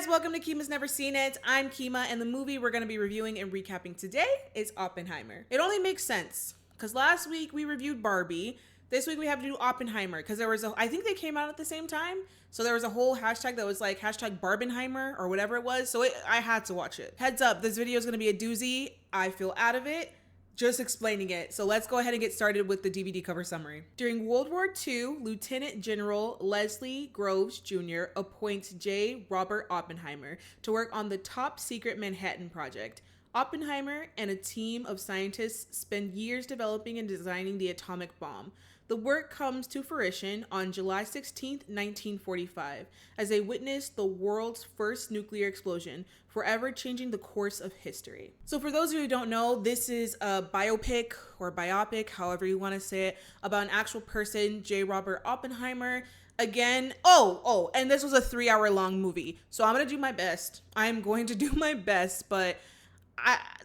guys, welcome to Kima's Never Seen It. I'm Kima, and the movie we're going to be reviewing and recapping today is Oppenheimer. It only makes sense, because last week we reviewed Barbie. This week we have to do Oppenheimer, because I think they came out at the same time, so there was a whole hashtag that was like hashtag barbenheimer or whatever it was, so I had to watch it. Heads up, this video is going to be a doozy. I feel out of it just explaining it. So let's go ahead and get started with the DVD cover summary. During World War II, Lieutenant General Leslie Groves Jr. appoints J. Robert Oppenheimer to work on the top secret Manhattan Project. Oppenheimer and a team of scientists spend years developing and designing the atomic bomb. The work comes to fruition on July 16, 1945, as they witness the world's first nuclear explosion, forever changing the course of history. So for those of you who don't know, this is a biopic or biopic, however you want to say it, about an actual person, J. Robert Oppenheimer. Again, and this was a 3-hour long movie. So I'm going to do my best. I'm going to do my best, but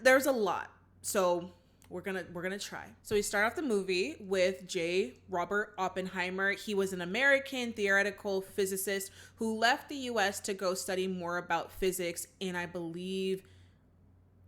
there's a lot. So we're gonna try. So we start off the movie with J. Robert Oppenheimer. He was an American theoretical physicist who left the US to go study more about physics in, I believe,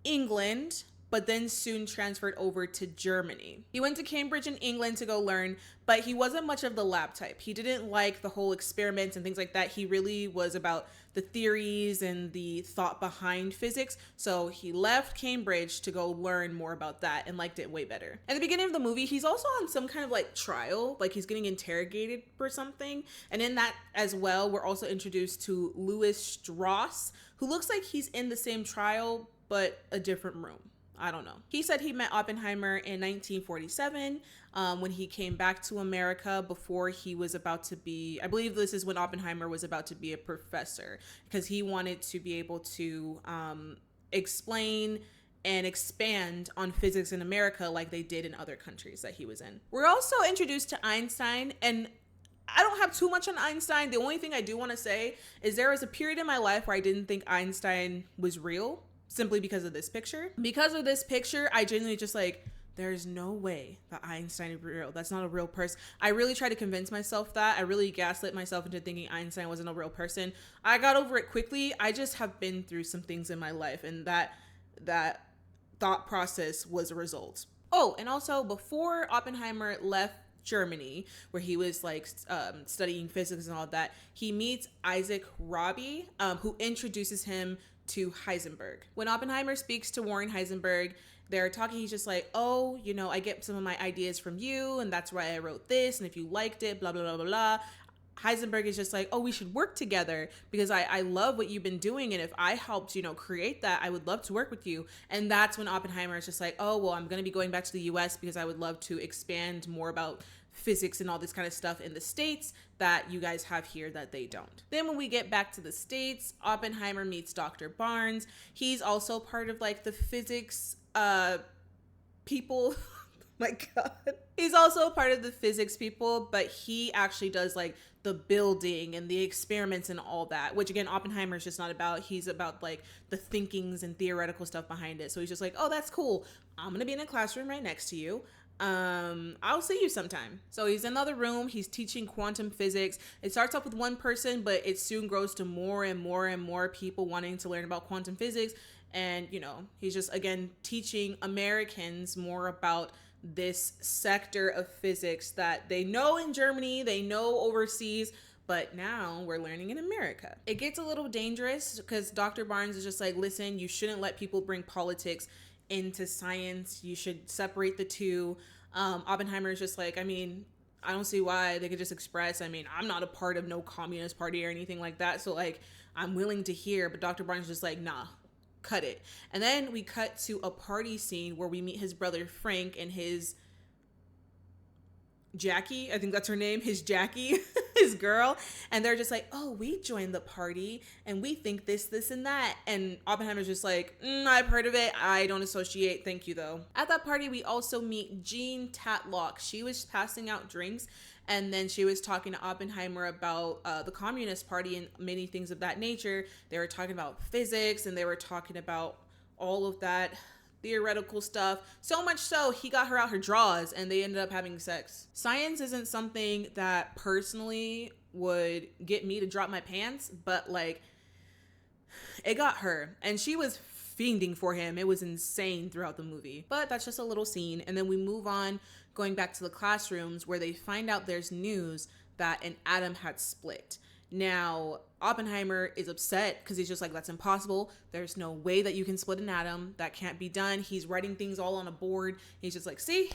England, but then soon transferred over to Germany. He went to Cambridge in England to go learn, but he wasn't much of the lab type. He didn't like the whole experiments and things like that. He really was about the theories and the thought behind physics. So he left Cambridge to go learn more about that and liked it way better. At the beginning of the movie, he's also on some kind of like trial, like he's getting interrogated for something. And in that as well, we're also introduced to Louis Strauss, who looks like he's in the same trial, but a different room. I don't know. He said he met Oppenheimer in 1947 when he came back to America before he was about to be, I believe this is when Oppenheimer was about to be a professor, because he wanted to be able to explain and expand on physics in America like they did in other countries that he was in. We're also introduced to Einstein, and I don't have too much on Einstein. The only thing I do want to say is there was a period in my life where I didn't think Einstein was real, simply because of this picture. Because of this picture, I genuinely just like, there's no way that Einstein is real. That's not a real person. I really tried to convince myself that. I really gaslit myself into thinking Einstein wasn't a real person. I got over it quickly. I just have been through some things in my life, and that thought process was a result. Oh, and also before Oppenheimer left Germany, where he was like studying physics and all that, he meets Isaac Rabi, who introduces him to Heisenberg. When Oppenheimer speaks to Warren Heisenberg, they're talking, he's just like, oh, you know, I get some of my ideas from you, and that's why I wrote this, and if you liked it, blah, blah, blah, blah, blah. Heisenberg is just like, oh, we should work together because I love what you've been doing, and if I helped, you know, create that, I would love to work with you. And that's when Oppenheimer is just like, oh, well, I'm going to be going back to the US because I would love to expand more about physics and all this kind of stuff in the States that you guys have here that they don't. Then when we get back to the States, Oppenheimer meets Dr. Barnes. He's also part of like the physics people. My God. He's also part of the physics people, but he actually does like the building and the experiments and all that, which again, Oppenheimer is just not about. He's about like the thinkings and theoretical stuff behind it. So he's just like, oh, that's cool. I'm going to be in a classroom right next to you. I'll see you sometime. So he's in another room. He's teaching quantum physics. It starts off with one person, but it soon grows to more and more and more people wanting to learn about quantum physics. And, you know, he's just, again, teaching Americans more about this sector of physics that they know in Germany, they know overseas, but now we're learning in America. It gets a little dangerous because Dr. Barnes is just like, listen, you shouldn't let people bring politics into science. You should separate the two. Oppenheimer is just like, I mean, I don't see why. They could just express, I mean, I'm not a part of no communist party or anything like that. So like, I'm willing to hear, but Dr. Barnes is just like, nah, cut it. And then we cut to a party scene where we meet his brother Frank and his Jackie, I think that's her name, his Jackie, his girl, and they're just like, oh, we joined the party and we think this, and that. And Oppenheimer's just like, I've heard of it, I don't associate, thank you though. At that party, we also meet Jean Tatlock. She was passing out drinks, and then she was talking to Oppenheimer about the Communist Party and many things of that nature. They were talking about physics, and they were talking about all of that theoretical stuff, so much so he got her out her drawers and they ended up having sex. Science isn't something that personally would get me to drop my pants, but like, It got her, and she was fiending for him. It was insane throughout the movie. But that's just a little scene. And then we move on, going back to the classrooms where they find out there's news that an atom had split. Now, Oppenheimer is upset because he's just like, that's impossible. There's no way that you can split an atom. That can't be done. He's writing things all on a board. He's just like, see,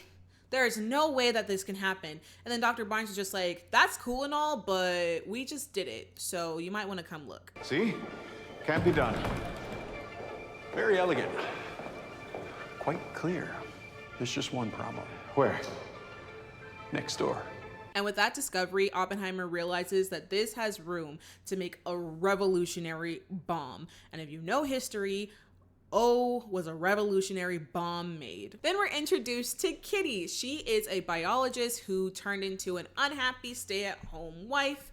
there is no way that this can happen. And then Dr. Barnes is just like, that's cool and all, but we just did it. So you might want to come look. See? Can't be done. Very elegant. Quite clear. There's just one problem. Where? Next door. And with that discovery, Oppenheimer realizes that this has room to make a revolutionary bomb. And if you know history, O was a revolutionary bomb made. Then we're introduced to Kitty. She is a biologist who turned into an unhappy stay-at-home wife.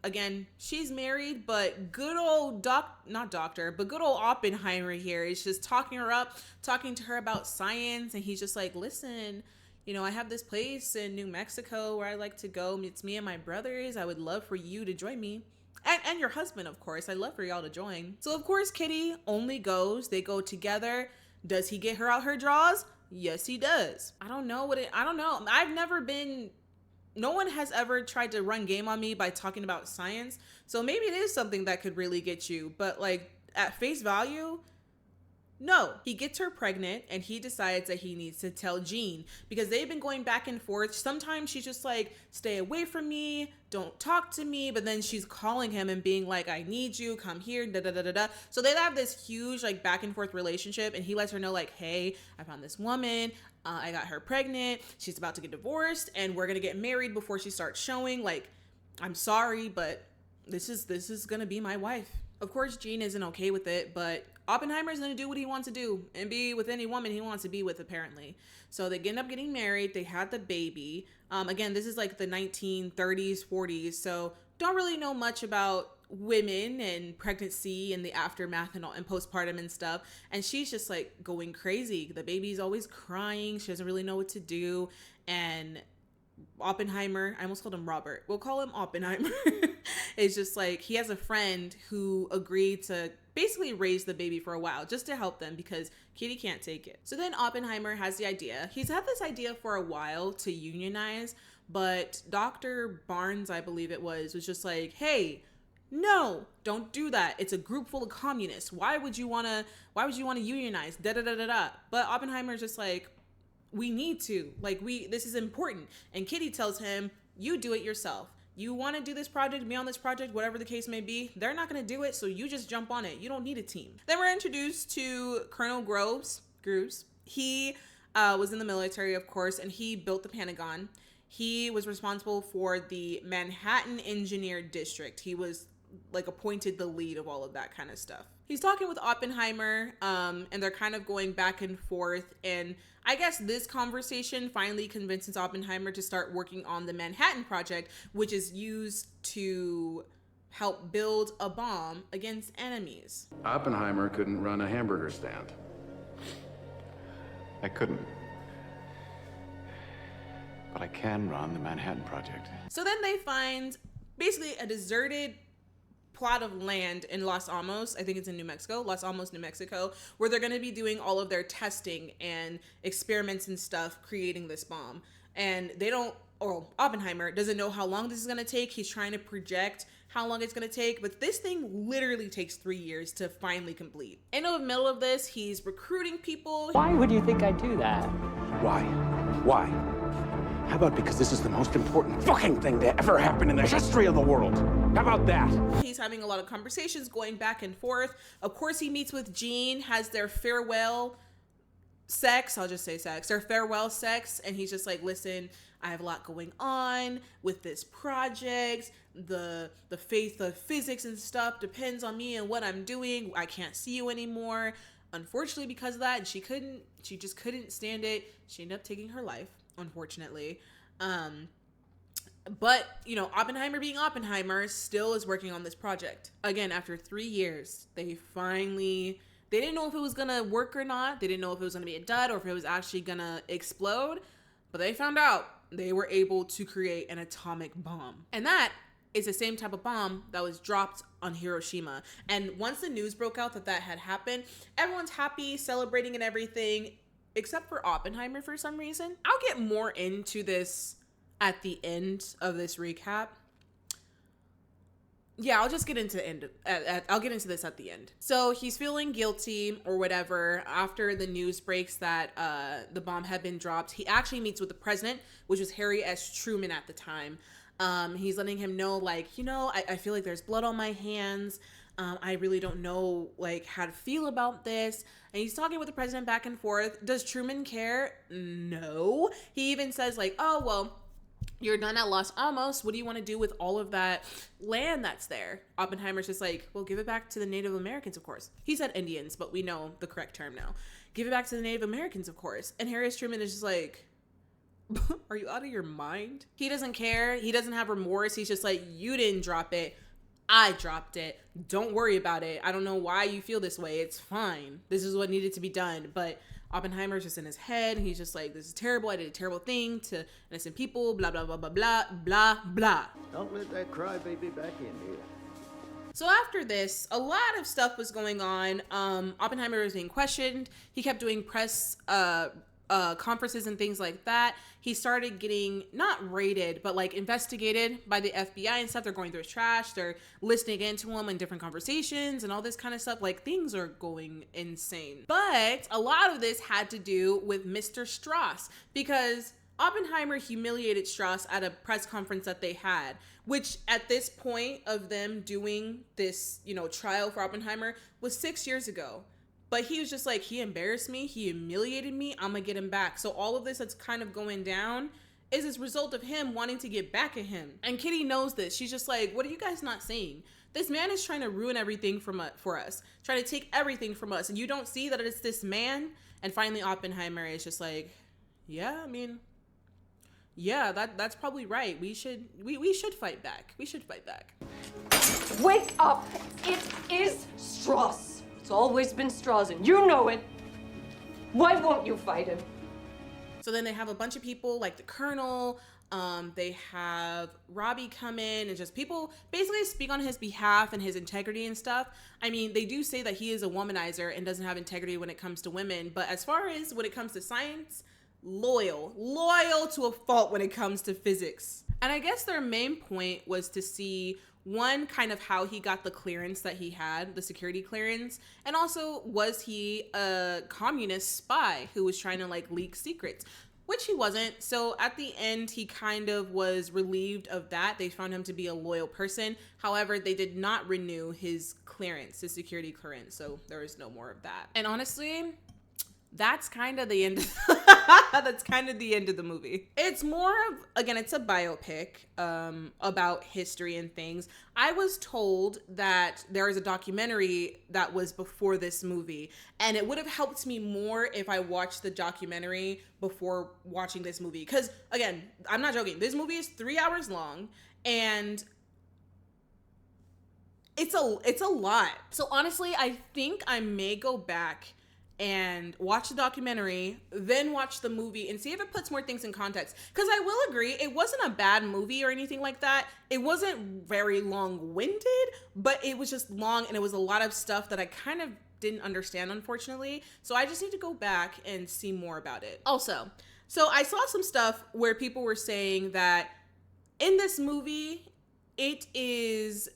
Again, she's married, but good old good old Oppenheimer here is just talking her up, talking to her about science. And he's just like, listen, you know, I have this place in New Mexico where I like to go. It's me and my brothers. I would love for you to join me. And your husband, of course. I'd love for y'all to join. So, of course, Kitty only goes. They go together. Does he get her out her drawers? Yes, he does. I don't know. I've never been... No one has ever tried to run game on me by talking about science. So maybe it is something that could really get you. But, like, at face value... No, he gets her pregnant and he decides that he needs to tell Jean because they've been going back and forth. Sometimes she's just like, stay away from me, don't talk to me. But then she's calling him and being like, I need you, come here, da da da da da. So they have this huge like back and forth relationship, and he lets her know like, hey, I found this woman. I got her pregnant. She's about to get divorced and we're going to get married before she starts showing. Like, I'm sorry, but this is going to be my wife. Of course, Jean isn't okay with it, but Oppenheimer's going to do what he wants to do and be with any woman he wants to be with, apparently. So they end up getting married. They had the baby. Again, this is like the 1930s, 40s. So don't really know much about women and pregnancy and the aftermath and postpartum and stuff. And she's just like going crazy. The baby's always crying. She doesn't really know what to do. And Oppenheimer, I almost called him Robert. We'll call him Oppenheimer. It's just like he has a friend who agreed to basically raise the baby for a while just to help them because Kitty can't take it. So then Oppenheimer has the idea. He's had this idea for a while to unionize, but Dr. Barnes, I believe it was just like, hey, no, don't do that. It's a group full of communists. Why would you want to unionize? Da da da da da. But Oppenheimer's just like, we need to, like, this is important. And Kitty tells him, you do it yourself. You want to do this project, be on this project, whatever the case may be. They're not going to do it, so you just jump on it. You don't need a team. Then we're introduced to Colonel Grooves. He was in the military, of course, and he built the Pentagon. He was responsible for the Manhattan Engineer District. He was like appointed the lead of all of that kind of stuff. He's talking with Oppenheimer, and they're kind of going back and forth. And I guess this conversation finally convinces Oppenheimer to start working on the Manhattan Project, which is used to help build a bomb against enemies. Oppenheimer couldn't run a hamburger stand. I couldn't. But I can run the Manhattan Project. So then they find basically a deserted plot of land in Los Alamos. I think it's in New Mexico, Los Alamos, New Mexico, where they're going to be doing all of their testing and experiments and stuff, creating this bomb. And Oppenheimer doesn't know how long this is going to take. He's trying to project how long it's going to take, but this thing literally takes 3 years to finally complete. In the middle of this, he's recruiting people. Why would you think I'd do that? Why? How about because this is the most important fucking thing to ever happen in the history of the world? How about that? He's having a lot of conversations going back and forth. Of course, he meets with Jean, has their farewell sex. I'll just say sex. Their farewell sex. And he's just like, listen, I have a lot going on with this project. The faith of physics and stuff depends on me and what I'm doing. I can't see you anymore. Unfortunately, because of that, she just couldn't stand it. She ended up taking her life, unfortunately. But, you know, Oppenheimer being Oppenheimer still is working on this project. Again, after 3 years, they didn't know if it was going to work or not. They didn't know if it was going to be a dud or if it was actually going to explode. But they found out they were able to create an atomic bomb. And that is the same type of bomb that was dropped on Hiroshima. And once the news broke out that had happened, everyone's happy, celebrating and everything, except for Oppenheimer for some reason. I'll get more into this at the end of this recap. Yeah, I'll just get into the end. I'll get into this at the end. So he's feeling guilty or whatever after the news breaks that the bomb had been dropped. He actually meets with the president, which was Harry S. Truman at the time. He's letting him know, like, I feel like there's blood on my hands. I really don't know, like, how to feel about this. And he's talking with the president back and forth. Does Truman care? No. He even says, like, oh, well, you're done at Los Alamos. What do you want to do with all of that land that's there? Oppenheimer's just like, well, give it back to the Native Americans, of course. He said Indians, but we know the correct term now. Give it back to the Native Americans, of course. And Harry S. Truman is just like, are you out of your mind? He doesn't care. He doesn't have remorse. He's just like, you didn't drop it. I dropped it. Don't worry about it. I don't know why you feel this way. It's fine. This is what needed to be done. But Oppenheimer's just in his head. He's just like, this is terrible. I did a terrible thing to innocent people. Blah, blah, blah, blah, blah, blah, blah. Don't let that crybaby back in here. So after this, a lot of stuff was going on. Oppenheimer was being questioned. He kept doing press conferences and things like that. He started getting not raided, but like investigated by the FBI and stuff. They're going through his trash. They're listening into him in different conversations and all this kind of stuff. Like, things are going insane. But a lot of this had to do with Mr. Strauss, because Oppenheimer humiliated Strauss at a press conference that they had, which at this point of them doing this, trial for Oppenheimer was 6 years ago. But he was just like, he embarrassed me. He humiliated me. I'm going to get him back. So all of this that's kind of going down is as a result of him wanting to get back at him. And Kitty knows this. She's just like, what are you guys not seeing? This man is trying to ruin everything for us, trying to take everything from us. And you don't see that it's this man. And finally, Oppenheimer is just like, yeah, that's probably right. We should fight back. We should fight back. Wake up. It is Strauss. It's always been Strauss, and you know it. Why won't you fight him? So then they have a bunch of people like the Colonel. They have Robbie come in and just people basically speak on his behalf and his integrity and stuff. I mean, they do say that he is a womanizer and doesn't have integrity when it comes to women. But as far as when it comes to science, loyal to a fault when it comes to physics. And I guess their main point was to see, one, kind of how he got the clearance that he had, the security clearance, and also, was he a communist spy who was trying to like leak secrets, which he wasn't. So at the end, he kind of was relieved of that. They found him to be a loyal person. However, they did not renew his clearance, his security clearance. So there was no more of that. And honestly, that's kind of the end. That's kind of the end of the movie. It's more of, again, it's a biopic about history and things. I was told that there is a documentary that was before this movie, and it would have helped me more if I watched the documentary before watching this movie. Because, again, I'm not joking. This movie is 3 hours long, and it's a lot. So honestly, I think I may go back and watch the documentary, then watch the movie and see if it puts more things in context. Because I will agree, it wasn't a bad movie or anything like that. It wasn't very long-winded, but it was just long, and it was a lot of stuff that I kind of didn't understand, unfortunately. So I just need to go back and see more about it. Also, so I saw some stuff where people were saying that in this movie, it is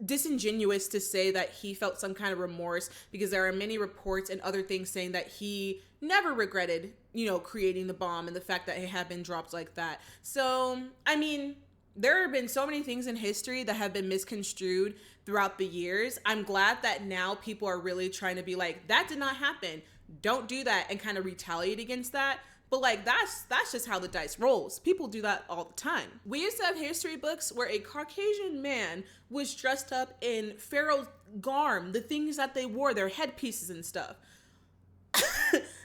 disingenuous to say that he felt some kind of remorse, because there are many reports and other things saying that he never regretted, creating the bomb and the fact that it had been dropped like that. So, I mean, there have been so many things in history that have been misconstrued throughout the years. I'm glad that now people are really trying to be like, that did not happen. Don't do that, and kind of retaliate against that. But like, that's just how the dice rolls. People do that all the time. We used to have history books where a Caucasian man was dressed up in pharaoh's garb, the things that they wore, their headpieces and stuff.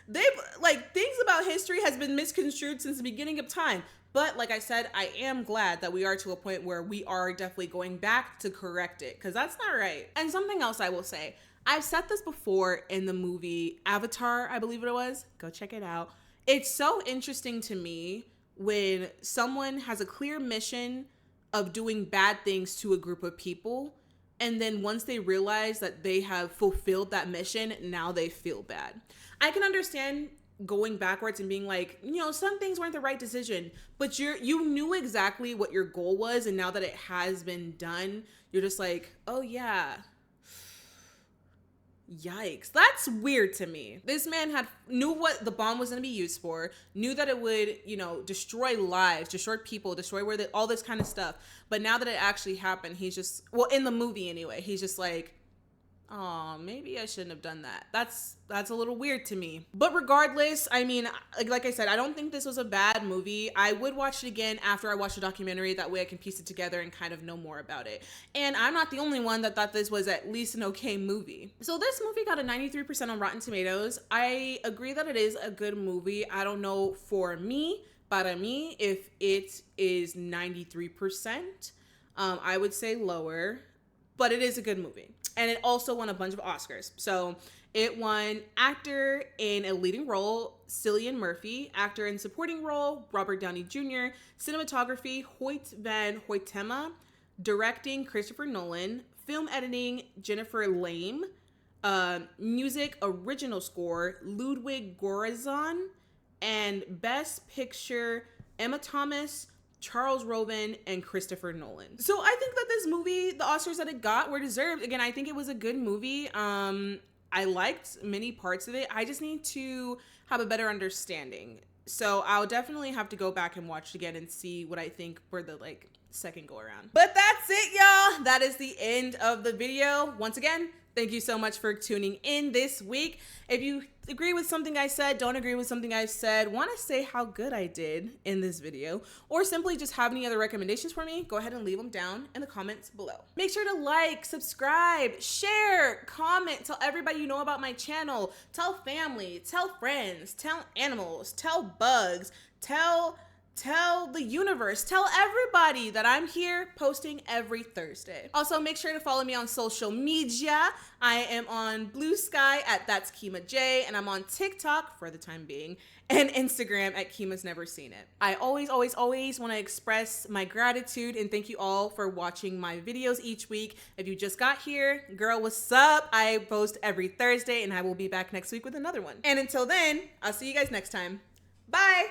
Things about history has been misconstrued since the beginning of time. But like I said, I am glad that we are to a point where we are definitely going back to correct it, because that's not right. And something else I will say, I've said this before in the movie Avatar, I believe it was. Go check it out. It's so interesting to me when someone has a clear mission of doing bad things to a group of people. And then once they realize that they have fulfilled that mission, now they feel bad. I can understand going backwards and being like, you know, some things weren't the right decision, but you knew exactly what your goal was, and now that it has been done, you're just like, oh yeah, yikes. That's weird to me. This man knew what the bomb was going to be used for, knew that it would, you know, destroy lives, destroy people, destroy all this kind of stuff. But now that it actually happened, he's just, well, in the movie anyway, he's just like, oh, maybe I shouldn't have done that. That's a little weird to me. But regardless, I mean, like I said, I don't think this was a bad movie. I would watch it again after I watch the documentary. That way I can piece it together and kind of know more about it. And I'm not the only one that thought this was at least an okay movie. So this movie got a 93% on Rotten Tomatoes. I agree that it is a good movie. I don't know for me, para mí, if it is 93%. I would say lower, but it is a good movie. And it also won a bunch of Oscars. So it won actor in a leading role, Cillian Murphy, actor in supporting role, Robert Downey Jr., cinematography, Hoyt van Hoytema, directing, Christopher Nolan, film editing, Jennifer Lame, music original score, Ludwig Göransson, and best picture, Emma Thomas, Charles Roven, and Christopher Nolan. So I think that this movie, the Oscars that it got were deserved. Again, I think it was a good movie. I liked many parts of it. I just need to have a better understanding. So I'll definitely have to go back and watch it again and see what I think for the second go around. But that's it, y'all. That is the end of the video. Once again, thank you so much for tuning in this week. If you agree with something I said, don't agree with something I said, want to say how good I did in this video, or simply just have any other recommendations for me, go ahead and leave them down in the comments below. Make sure to like, subscribe, share, comment, tell everybody you know about my channel, tell family, tell friends, tell animals, tell bugs, tell the universe, tell everybody that I'm here posting every Thursday. Also, make sure to follow me on social media. I am on Blue Sky at That's Kima J, and I'm on TikTok for the time being, and Instagram at Kima's Never Seen It. I always want to express my gratitude and thank you all for watching my videos each week. If you just got here, girl, what's up? I post every Thursday, and I will be back next week with another one. And until then, I'll see you guys next time. Bye.